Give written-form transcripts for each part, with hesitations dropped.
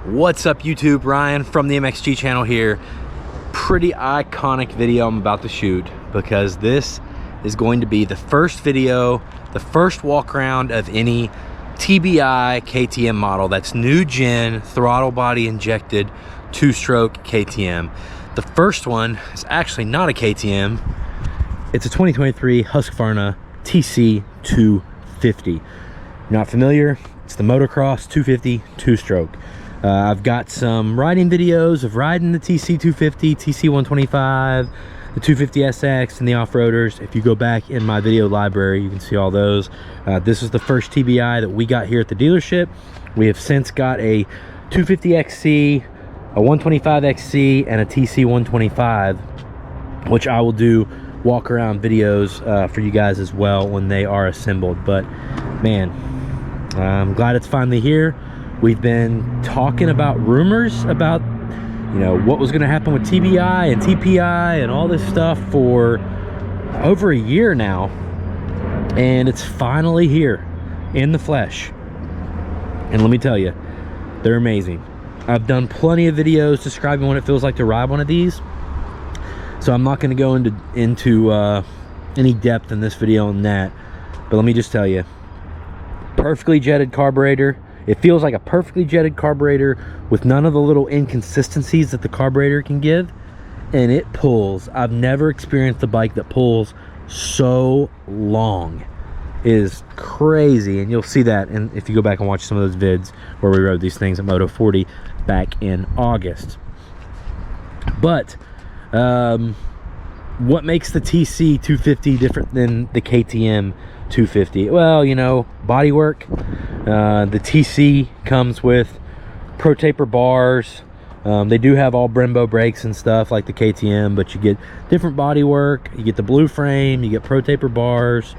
What's up YouTube? Ryan from the MXG channel here. Pretty iconic video I'm about to shoot because this is going to be the first video, the first walk around of any TBI KTM model that's new gen throttle body injected 2-stroke KTM. The first one is actually not a KTM. It's a 2023 Husqvarna TC250. You're not familiar? It's the motocross 250 2-stroke. I've got some riding videos of riding the TC250, TC125, the 250SX, and the off-roaders. If you go back in my video library, you can see all those. This is the first TBI that we got here at the dealership. We have since got a 250XC, a 125XC, and a TC125, which I will do walk around videos for you guys as well when they are assembled. But man, I'm glad it's finally here. We've been talking about rumors about, you know, what was going to happen with TBI and TPI and all this stuff for over a year now, and it's finally here in the flesh. And let me tell you, they're amazing. I've done plenty of videos describing what it feels like to ride one of these, so I'm not going to go into any depth in this video on that. But let me just tell you, perfectly jetted carburetor. It feels like a perfectly jetted carburetor with none of the little inconsistencies that the carburetor can give, and it pulls. I've never experienced a bike that pulls so long. It is crazy, and you'll see that and if you go back and watch some of those vids where we rode these things at Moto 40 back in August. But what makes the TC250 different than the KTM 250? Well, you know, bodywork. The TC comes with Pro Taper bars. They do have all Brembo brakes and stuff like the KTM, but you get different bodywork. You get the blue frame, you get Pro Taper bars.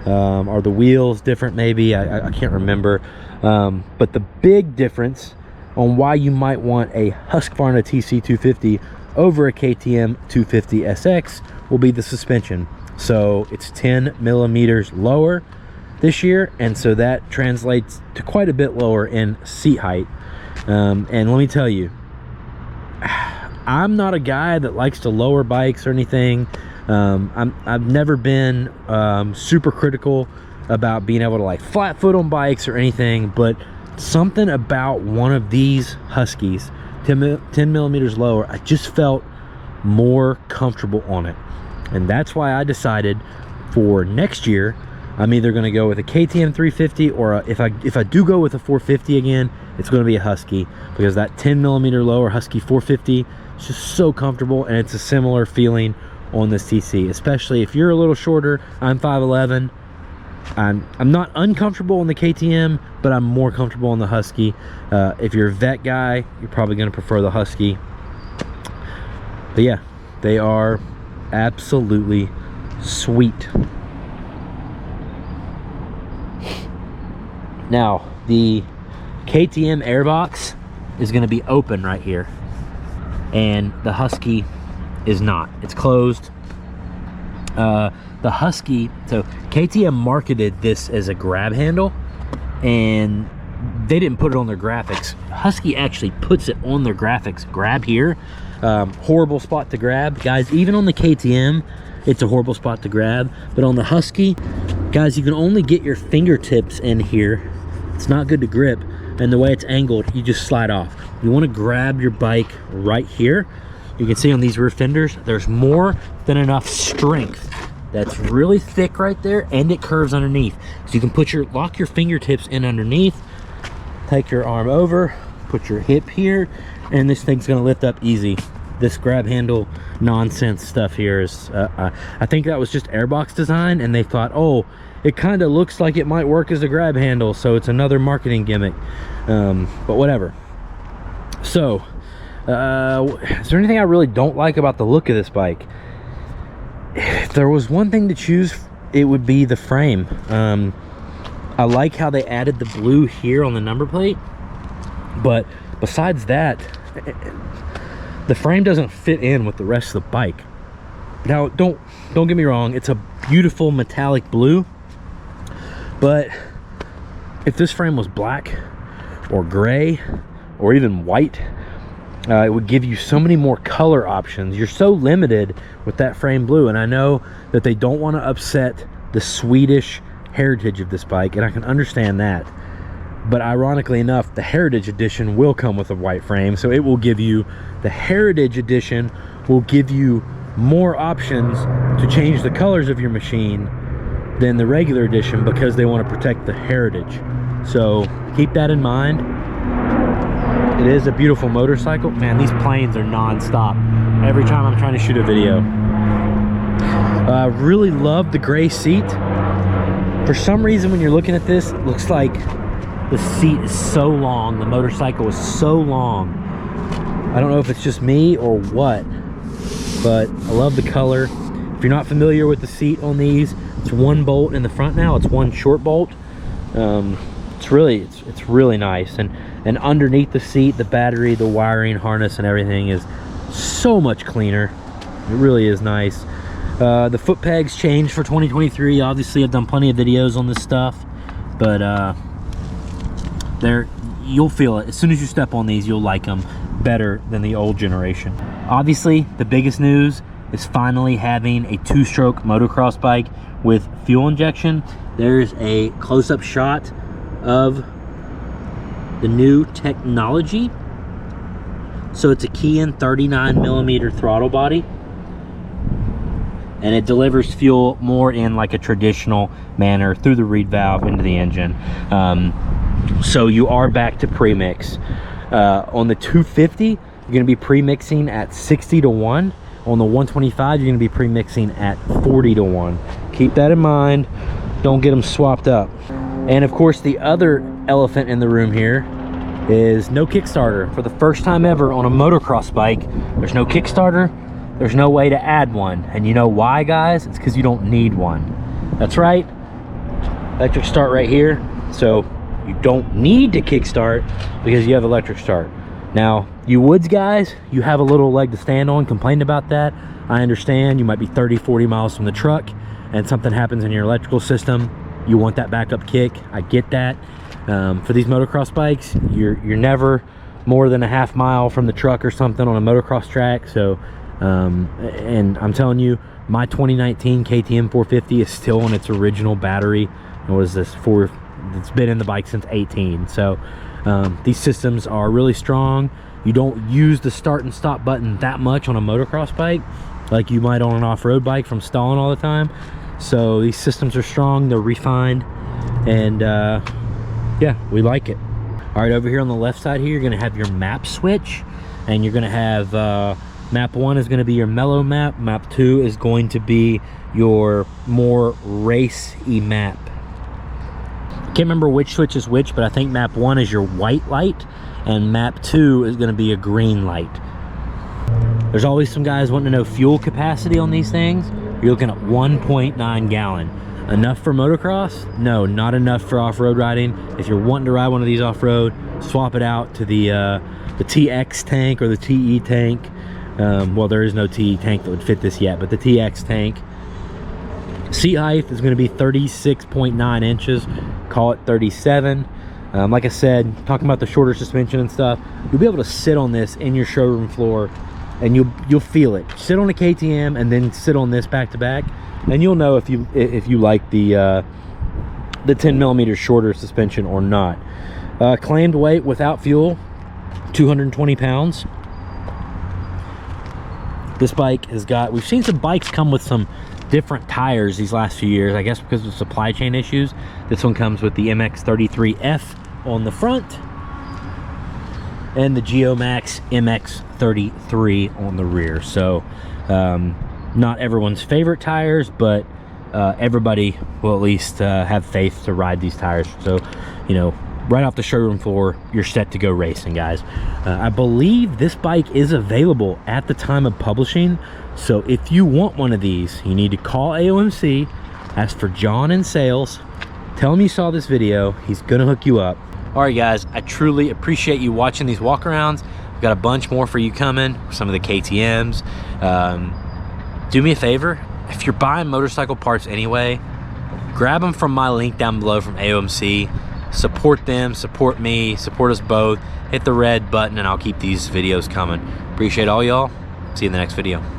Are the wheels different? Maybe I can't remember. But the big difference on why you might want a Husqvarna TC250 over a KTM 250SX will be the suspension. So it's 10 millimeters lower this year, and so that translates to quite a bit lower in seat height. And let me tell you, I'm not a guy that likes to lower bikes or anything. I've never been super critical about being able to like flat foot on bikes or anything, but something about one of these Huskies 10 millimeters lower, I just felt more comfortable on it. And that's why I decided for next year I'm either going to go with a KTM 350 or if I do go with a 450 again, it's going to be a Husky, because that 10 millimeter lower Husky 450 is just so comfortable, and it's a similar feeling on this TC, especially if you're a little shorter. I'm 5'11". I'm not uncomfortable on the KTM, but I'm more comfortable on the Husky. If you're a vet guy, you're probably going to prefer the Husky. But yeah, they are absolutely sweet. Now, the Ktm Air Box is going to be open right here, and the Husky is not. It's closed. The Husky, so KTM marketed this as a grab handle, and they didn't put it on their graphics. Husky actually puts it on their graphics. Grab here. Horrible spot to grab, guys. Even on the KTM, it's a horrible spot to grab, but on the Husky, guys, you can only get your fingertips in here. It's not good to grip, and the way it's angled, you just slide off. You want to grab your bike right here. You can see on these rear fenders, there's more than enough strength. That's really thick right there, and it curves underneath, so you can lock your fingertips in underneath, take your arm over, put your hip here, and this thing's going to lift up easy. This grab handle nonsense stuff here is I think that was just Airbox design, and they thought, oh, it kind of looks like it might work as a grab handle, so it's another marketing gimmick. But whatever. So is there anything I really don't like about the look of this bike? If there was one thing to choose, it would be the frame. I like how they added the blue here on the number plate, but besides that, the frame doesn't fit in with the rest of the bike. Now, don't get me wrong, it's a beautiful metallic blue, but if this frame was black or gray or even white. It would give you so many more color options. You're so limited with that frame blue, and I know that they don't want to upset the Swedish heritage of this bike, and I can understand that. But ironically enough, the Heritage Edition will come with a white frame, so it will give you, the Heritage Edition will give you more options to change the colors of your machine than the regular edition, because they want to protect the heritage. So keep that in mind. It is a beautiful motorcycle. Man, these planes are non-stop every time I'm trying to shoot a video. Really love the gray seat. For some reason, when you're looking at this, it looks like the seat is so long, the motorcycle is so long. I don't know if it's just me or what, but I love the color. If you're not familiar with the seat on these, it's one bolt in the front now. It's one short bolt. It's really nice. And underneath the seat, the battery, the wiring harness, and everything is so much cleaner. It really is nice. The foot pegs changed for 2023. Obviously, I've done plenty of videos on this stuff, but you'll feel it as soon as you step on these. You'll like them better than the old generation. Obviously, the biggest news is finally having a two-stroke motocross bike with fuel injection. There's a close-up shot of the new technology. So it's a Ktm 39mm throttle body, and it delivers fuel more in like a traditional manner through the reed valve into the engine. So you are back to premix. On the 250, you're going to be premixing at 60-1. On the 125, you're going to be premixing at 40-1. Keep that in mind. Don't get them swapped up. And of course, the other elephant in the room here is no Kickstarter. For the first time ever on a motocross bike, there's no Kickstarter. There's no way to add one. And you know why, guys? It's because you don't need one. That's right. Electric start right here. So you don't need to kickstart because you have electric start. Now, you woods guys, you have a little leg to stand on, complaining about that. I understand. You might be 30-40 miles from the truck and something happens in your electrical system. You want that backup kick. I get that. For these motocross bikes, you're never more than a half mile from the truck or something on a motocross track. So and I'm telling you, my 2019 KTM 450 is still on its original battery. It was this it's been in the bike since 18. So these systems are really strong. You don't use the start and stop button that much on a motocross bike like you might on an off-road bike from stalling all the time. So these systems are strong, they're refined, and yeah, we like it. All right, over here on the left side here, you're gonna have your map switch, and you're gonna have map 1 is gonna be your mellow map, map 2 is going to be your more race-y map. Can't remember which switch is which, but I think map 1 is your white light, and map 2 is gonna be a green light. There's always some guys wanting to know fuel capacity on these things. You're looking at 1.9 gallon. Enough for motocross? No, not enough for off-road riding. If you're wanting to ride one of these off-road, swap it out to the TX tank or the TE tank. Well, there is no TE tank that would fit this yet, but the TX tank. Seat height is going to be 36.9 inches. Call it 37. Like I said, talking about the shorter suspension and stuff, you'll be able to sit on this in your showroom floor and you'll feel it. Sit on a KTM and then sit on this back to back, and you'll know if you like the 10mm shorter suspension or not. Claimed weight without fuel, 220 pounds. This bike has got, we've seen some bikes come with some different tires these last few years, I guess because of supply chain issues. This one comes with the MX33F on the front and the Geomax MX33 on the rear. So not everyone's favorite tires, but everybody will at least have faith to ride these tires. So, you know, right off the showroom floor, you're set to go racing, guys. I believe this bike is available at the time of publishing. So if you want one of these, you need to call AOMC, ask for John in sales, tell him you saw this video, he's gonna hook you up. All right, guys, I truly appreciate you watching these walkarounds. We've got a bunch more for you coming, some of the KTMs. Do me a favor, if you're buying motorcycle parts anyway, grab them from my link down below from AOMC. Support them, support me, support us both. Hit the red button and I'll keep these videos coming. Appreciate all y'all. See you in the next video.